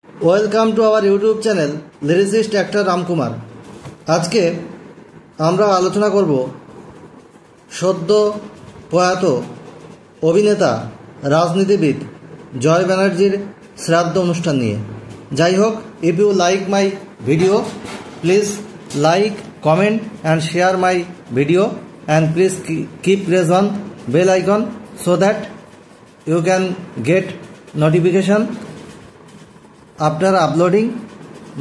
Welcome to our YouTube channel lyricist actor Ramkumar. আজকে আমরা আলোচনা করব সদ্য প্রয়াত অভিনেতা রাজনীতিবিদ জয় ব্যানার্জির শ্রাদ্ধ অনুষ্ঠান নিয়ে। যাই হোক, if you like my video, please like, comment and share my video and please keep press on bell icon so that you can get notification after uploading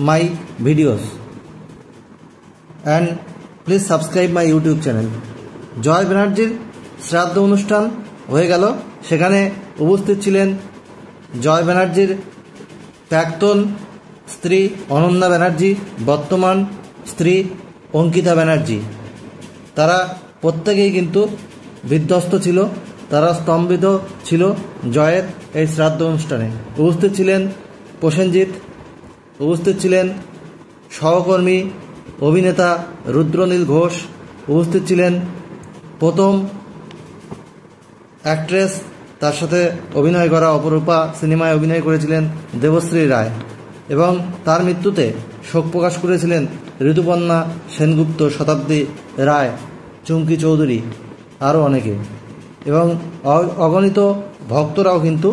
my videos, and please subscribe my YouTube channel. জয় ব্যানার্জির শ্রাদ্ধ অনুষ্ঠান হয়ে গেল। সেখানে উপস্থিত ছিলেন জয় ব্যানার্জির প্রাক্তন স্ত্রী অনন্যা ব্যানার্জি, বর্তমান স্ত্রী অঙ্কিতা ব্যানার্জি। তারা প্রত্যেকেই কিন্তু বিধ্বস্ত ছিল, তারা স্তম্ভিত ছিল জয়ের এই শ্রাদ্ধ অনুষ্ঠানে। উপস্থিত ছিলেন প্রসেনজিৎ, উপস্থিত ছিলেন সহকর্মী অভিনেতা রুদ্রনীল ঘোষ, উপস্থিত ছিলেন প্রথম অ্যাক্ট্রেস, তার সাথে অভিনয় করা অপরূপা সিনেমায় অভিনয় করেছিলেন দেবশ্রী রায়, এবং তার মৃত্যুতে শোক প্রকাশ করেছিলেন ঋতুপর্ণা সেনগুপ্ত, শতাব্দী রায়, চুমকি চৌধুরী, আরও অনেকে। এবং অগণিত ভক্তরাও কিন্তু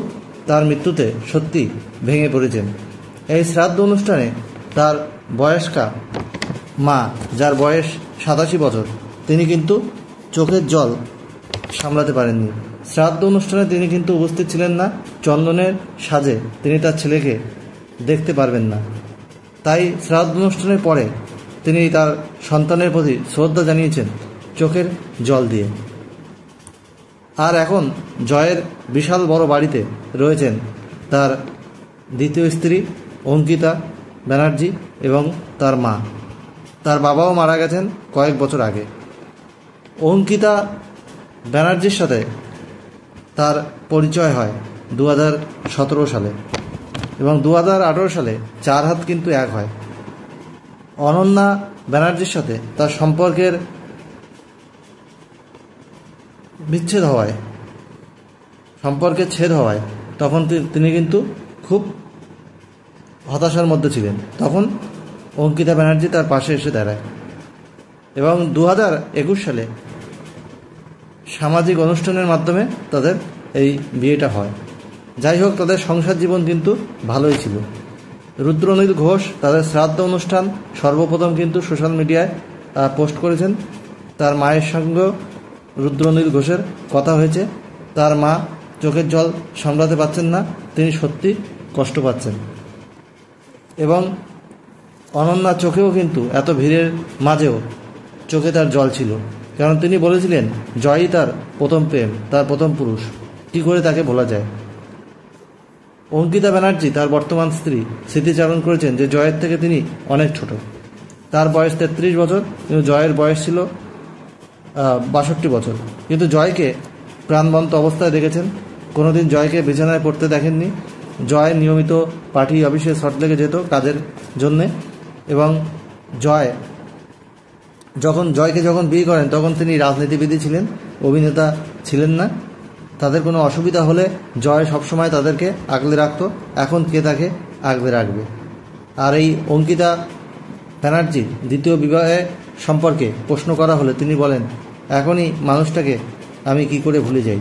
তার মৃত্যুতে সত্যি ভেঙে পড়েছেন। এই শ্রাদ্ধ অনুষ্ঠানে তার বয়স্কা মা, যার বয়স 87 বছর, তিনি কিন্তু চোখের জল সামলাতে পারেননি। শ্রাদ্ধ অনুষ্ঠানে তিনি কিন্তু উপস্থিত ছিলেন না। চন্দনের সাজে তিনি তার ছেলেকে দেখতে পারবেন না। তাই শ্রাদ্ধ অনুষ্ঠানের পরে তিনি তার সন্তানের প্রতি শ্রদ্ধা জানিয়েছেন চোখের জল দিয়ে। আর এখন জয়ের বিশাল বড় বাড়িতে রয়েছেন তার দ্বিতীয় স্ত্রী অঙ্কিতা ব্যানার্জি এবং তার মা। তার বাবাও মারা গেছেন কয়েক বছর আগে। অঙ্কিতা ব্যানার্জির সাথে তার পরিচয় হয় 2017 সালে, এবং 2018 সালে 4 হাত কিন্তু এক হয়। অনন্যা ব্যানার্জির সাথে তার সম্পর্কের বিচ্ছেদ হওয়ায়, সম্পর্কের ছেদ হওয়ায় তখন তিনি কিন্তু খুব হতাশার মধ্যে ছিলেন। তখন অঙ্কিতা ব্যানার্জি তার পাশে এসে দাঁড়ায়, এবং 2021 সালে সামাজিক অনুষ্ঠানের মাধ্যমে তাদের এই বিয়েটা হয়। যাই হোক, তাদের সংসার জীবন কিন্তু ভালোই ছিল। রুদ্রনীল ঘোষ তাদের শ্রাদ্ধ অনুষ্ঠান সর্বপ্রথম কিন্তু সোশ্যাল মিডিয়ায় পোস্ট করেছেন। তার মায়ের সঙ্গেও রুদ্রনীল ঘোষের কথা হয়েছে। তার মা চোখের জল সামলাতে পারছেন না, তিনি সত্যি কষ্ট পাচ্ছেন। এবং অনন্যার চোখেও কিন্তু এত ভিড়ের মাঝেও চোখে তার জল ছিল, কারণ তিনি বলেছিলেন জয়ই তার প্রথম প্রেম, তার প্রথম পুরুষ, কী করে তাকে বলা যায়। অঙ্কিতা ব্যানার্জি তার বর্তমান স্ত্রী স্মৃতিচারণ করেছেন যে জয়ের থেকে তিনি অনেক ছোট। তার বয়স 33 বছর, কিন্তু জয়ের বয়স ছিল 62 বছর। কিন্তু জয়কে প্রাণবন্ত অবস্থায় দেখেছেন, কোনোদিন জয়কে বিছানায় পড়তে দেখেননি। জয় নিয়মিত পার্টি অফিসে সল্টলেকে যেত কাজের জন্যে, এবং জয়কে যখন বিয়ে করেন তখন তিনি রাজনীতিবিদই ছিলেন, অভিনেতা ছিলেন না। তাদের কোনো অসুবিধা হলে জয় সবসময় তাদেরকে আগলে রাখত। এখন কে তাকে আগলে রাখবে? আর এই অঙ্কিতা ব্যানার্জি দ্বিতীয় বিবাহে সম্পর্কে প্রশ্ন করা হলে তিনি বলেন, এখনই মানুষটাকে আমি কি করে ভুলে যাই?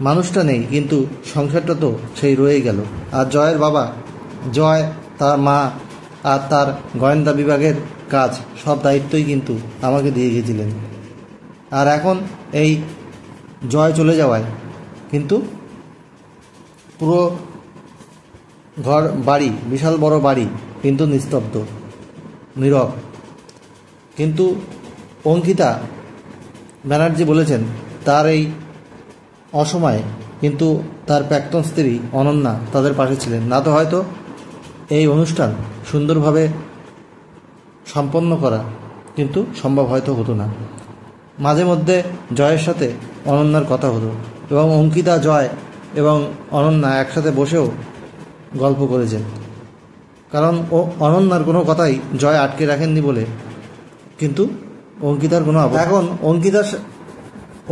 মানুষটা নেই, কিন্তু সংসারটা তো সেই রয়েই গেল। আর জয়ের বাবা, জয়, তার মা আর তার গোয়েন্দা বিভাগের কাজ, সব দায়িত্বই কিন্তু আমাকে দিয়ে গিয়েছিলেন। আর এখন এই জয় চলে যাওয়ায় কিন্তু পুরো ঘর বাড়ি, বিশাল বড় বাড়ি কিন্তু নিস্তব্ধ, নীরব। কিন্তু অঙ্কিতা ব্যানার্জি বলেছেন তার এই অসময়ে কিন্তু তার প্রাক্তন স্ত্রী অনন্যা তাদের পাশে ছিলেন, না তো হয়তো এই অনুষ্ঠান সুন্দরভাবে সম্পন্ন করা কিন্তু সম্ভব হয়তো হতো না। মাঝে মধ্যে জয়ের সাথে অনন্যার কথা হতো, এবং অঙ্কিতা, জয় এবং অনন্যা একসাথে বসেও গল্প করেছেন, কারণ অনন্যার কোনো কথাই জয় আটকে রাখেননি বলে কিন্তু অঙ্কিতার কোনো এখন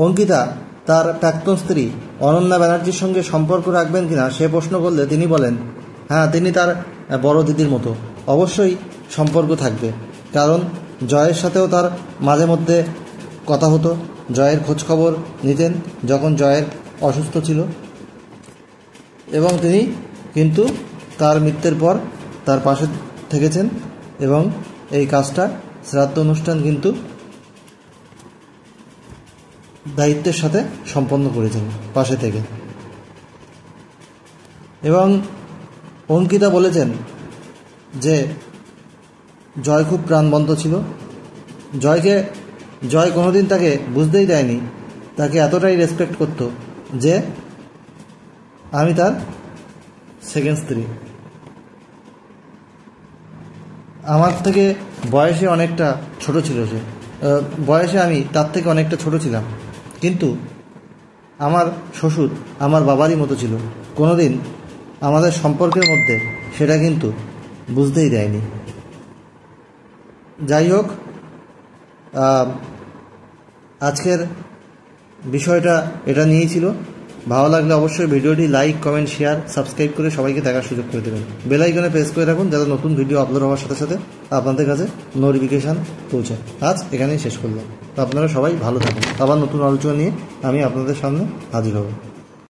অঙ্কিতা তার প্রাক্তন স্ত্রী অনন্যা ব্যানার্জির সঙ্গে সম্পর্ক রাখবেন কিনা সে প্রশ্ন করলে তিনি বলেন, হ্যাঁ, তিনি তার বড় দিদির মতো অবশ্যই সম্পর্ক থাকবে, কারণ জয়ের সাথেও তার মাঝে মধ্যে কথা হতো, জয়ের খোঁজখবর নিতেন যখন জয়ের অসুস্থ ছিল, এবং তিনি কিন্তু তার মৃত্যুর পর তার পাশে থেকেছেন এবং এই কাজটা শ্রাদ্ধ অনুষ্ঠান কিন্তু দায়িত্বের সাথে সম্পন্ন করেছেন পাশে থেকে। এবং অঙ্কিতা বলেছেন যে জয় খুব প্রাণবন্ত ছিল, জয় কোনোদিন তাকে বুঝতেই দেয়নি, তাকে এতটাই রেসপেক্ট করত যে আমি তার সেকেন্ড স্ত্রী। আমার থেকে বয়সে অনেকটা ছোট ছিল সে, বয়সে আমি তার থেকে অনেকটা ছোট ছিলাম, কিন্তু আমার শ্বশুর আমার বাবারই মতো ছিল, কোনোদিন আমাদের সম্পর্কের মধ্যে সেটা কিন্তু বুঝতেই দেয়নি। যাই হোক, আজকের বিষয়টা এটা নিয়েই ছিল। ভালো লাগলে অবশ্যই ভিডিওটি লাইক, কমেন্ট, শেয়ার, সাবস্ক্রাইব করে সবাইকে দেখার সুযোগ করে দেবেন। বেল আইকনে প্রেস করে রাখুন যাতে নতুন ভিডিও আপলোড হওয়ার সাথে সাথে আপনাদের কাছে নোটিফিকেশান পৌঁছায়। আজ এখানেই শেষ করলাম। আপনারা সবাই ভালো থাকুন। আবার নতুন আলোচনা নিয়ে আমি আপনাদের সামনে হাজির হব।